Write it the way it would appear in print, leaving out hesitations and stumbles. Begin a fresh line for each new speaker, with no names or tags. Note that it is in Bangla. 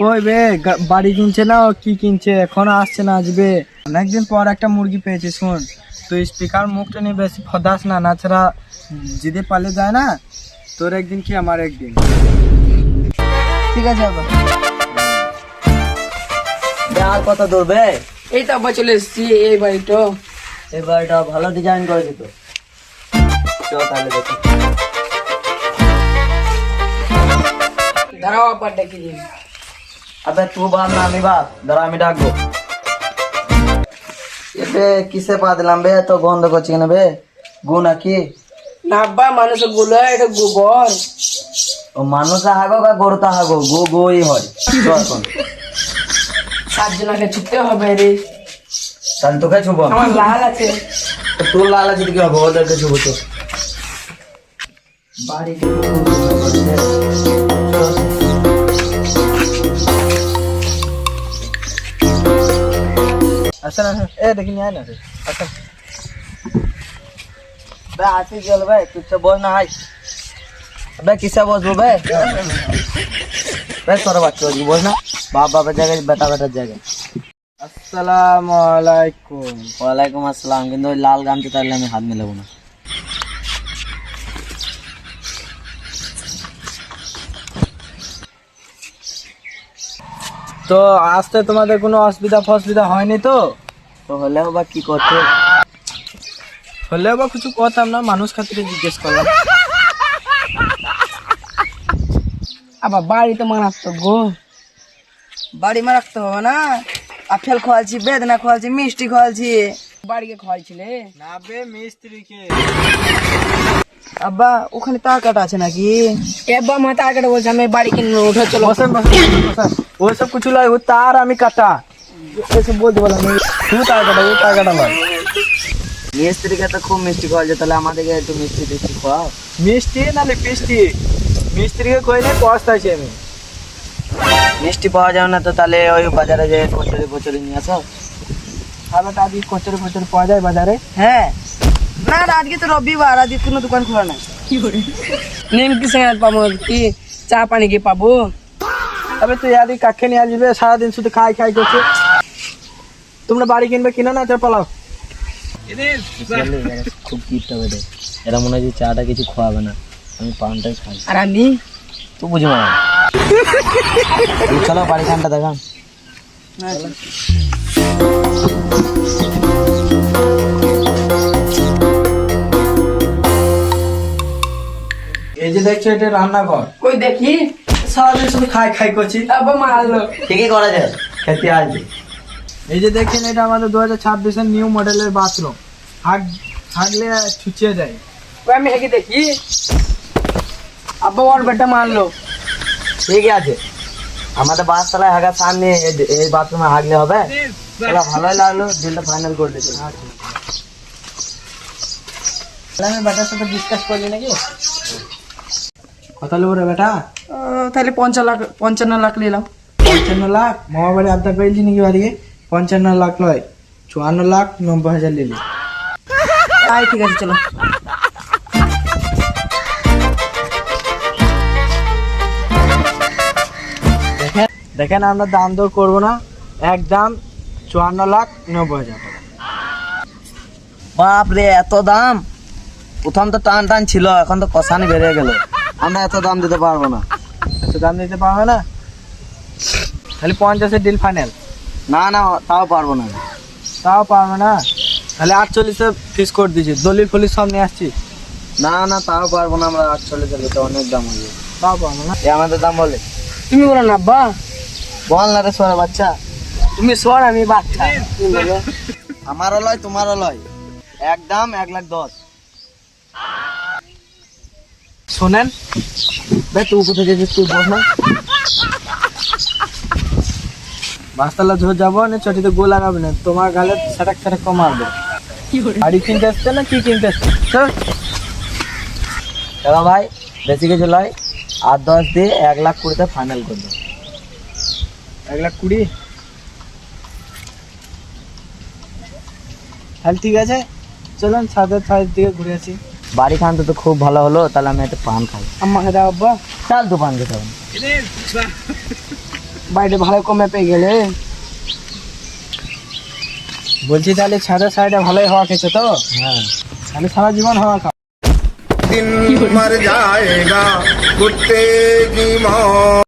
কই বে বাড়ি কিনছে না ও কি কিনছে এখনো আসছে না আসবে অনেকদিন পর একটা মুরগি পেয়েছি শুন তুই স্পিকার মুখটা নিয়ে বেশি ফদাস না নাছাড়া জিদে পালে যায় না তোর একদিন কি আমার একদিন
ঠিক আছে আব্বা।
আর কত দূরবে?
এই তো আব্বা চলে এসেছি এই বাড়িটা।
এই বাড়িটা ভালো ডিজাইন করেছে তো। চল তাহলে দেখি।
দাঁড়াও আব্বা ডেকে দিন।
আবে তুই বাপ না আমি বাপ, দাঁড়া আমি ডাকবো। এবে কিসে পা দিলাম বে, তো গন্ধ করছি কেন বে? গু নাকি?
না আব্বা মানুষ বলে এটা গোবর।
ও মানুষ হাগো বা গরু তা হাগো, গু গুই হয়। চল এখন।
7 জনকে ছুটতে হবে রে।
তাহলে তোকে ছুবো।
আমার লাল আছে।
তো তোর লাল আছে কি হবে, ওদেরকে ছুবো তো। বাড়ি
আচ্ছা না এ দেখি নিয়ে আয় না রে আচ্ছা
বে আসি গেল বে, চুপচাপ বস না হাই। বে কিসে বসবো বে? বে তোর বাচ্চা বস না, বাপ বাপের জায়গায় বেটা বেটার জায়গায়।
আসসালামু আলাইকুম।
ওয়ালাইকুম আসসালাম, কিন্তু ওই লাল গামছা তাহলে আমি হাত মেলাবো না।
তো আসতে তোমাদের কোনো অসুবিধা হয়নি তো?
তো হলেও বা কি করতে?
হলেও বা কিছু করতাম না, মানুষ খাতিরে জিজ্ঞেস করলাম।
আবার বাড়িতে মারাত্মক গো। বাড়ি মারাত্মক হবে না, আপেল খোয়ালছি, বেদনা খোয়ালছি, মিষ্টি খোয়ালছি। বাড়িকে খোয়ালছিলে
না বে মিস্ত্রিকে।
আব্বা ওখানে তার কাটা আছে নাকি? আব্বা মা তার কাটা বলছে, আমি বাড়ি কিনে উঠে চলো।
বসেন ওইসব কিছু লাই, ও তার আমি কাটা এসব বলতে বললাম তুই তার কাটা ও তার কাটা নয়।
মিস্ত্রিকে তো খুব মিষ্টি খাওয়া যায়, তাহলে আমাদেরকে একটু মিষ্টি টিষ্টি খাওয়াও।
মিষ্টি না লিপস্টিক, মিস্ত্রিকে কইলে পস্তাইছি আমি।
মিষ্টি পাওয়া যাবে না তো তাহলে ওই বাজারে যে কচুরি কচুরি নিয়ে আসো।
তাহলে আজকে কচুরি ফচুরি পাওয়া যায় বাজারে?
হ্যাঁ না আজকে তো রবিবার, আজকে কোনো দোকান খোলা নাই। নিমকি সঙ্গে পাবো কি, চা পানি কি পাবো?
তবে তুই আদি কাকে নিয়ে আসবে, সারাদিন শুধু খাই করছে। তোমরা বাড়ি কিনবে কিনো না, চল পালাও।
খুব কিপটা বেড়ে, এরা মনে হয় যে চাটা কিছু খাওয়াবে না, আমি পানটাই খাই।
আর আমি
তো বুঝি মা চলো বাড়ি খানটা দেখান।
এই যে দেখছো এটা রান্নাঘর,
কই দেখি।
সারাদিন শুধু খাই করছি।
আব্বা মারলো।
ঠিকই করা যায়, খেতে আসবে।
এই যে দেখছেন এটা আমাদের 2026-এর নিউ মডেলের বাথরুম, হাগলে ছুচিয়ে যায়।
ওই আমি হেঁকে দেখি। আব্বা ওর বেটা মারলো।
ঠিকই আছে, আমাদের বাসতলায় হাগার সামনে এই বাথরুমে হাগলে হবে। চলো ভালোই লাগলো, ডিলটা ফাইনাল করে দিচ্ছি।
আমি বেটার সাথে ডিসকাস করলি নাকি? কত নেবো রে বেটা?
তাহলে 55 লাখ নিলাম।
55 লাখ? মামা বাড়ি আবদার পেয়েছি নাকি বাড়িয়ে? 55 লাখ নয়, 54,90,000 নিলি।
আয় ঠিক আছে চলো।
দেখেন আমরা দাম দর করবো না, একদম 54,90,000 টাকা।
বাপ রে এত দাম! প্রথম তো টান টান ছিল, এখন তো কষানি বেড়ে গেল। আমরা এত দাম দিতে পারবো না।
এত দাম দিতে পারবে না? তাহলে 50-এর ডিল ফাইনাল?
না না, তাও পারবো না।
তাও পারবে না? তাহলে 48-এ ফিক্স করে দিচ্ছি, দলিল ফলিল সব নিয়ে আসছি।
না না, তাও পারবো না আমরা। 48 চলে তো অনেক দাম হয়ে যাবে।
তাও পারবে না?
এ আমাদের দাম বলে।
তুমি বলো না আব্বা।
বল না রে সোয়া বাচ্চা।
তুমি সর আমি বাচ্চা। তুমি বলো।
আমারও লয় তোমারও লয়, একদম 1,10,000।
শোনেন
ভাই তুই কোথায় যেছিস, তুই বস না।
বাসতলা ঝোর যাবো না, চটিতে গো লাগাবে না, তোমার গালে সেটাক মারবে। গাড়ি কিনতে আসছে না কি কিনতে আসছে?
চলো ভাই, বেশি কিছু লয়, 8-10 দিয়ে 1,20,000-তে ফাইনাল করে দেবো।
1,20,000? তাহলে ঠিক আছে, চলুন ছাদের দিকে ঘুরে আসি।
বাড়ি খান তো খুব ভালো হলো, তাহলে আমি একটা পান খাই।
আমাকে দাও আব্বা।
চল তো পান খেতে হবে।
বাড়িটা ভালো কমে পেয়ে গেলে।
বলছি তাহলে ছাদের সাইডে ভালোই হাওয়া খেয়েছে তো?
হ্যাঁ
তাহলে সারা জীবন হাওয়া খাও।
दिन मर जाएगा कुत्ते की मौत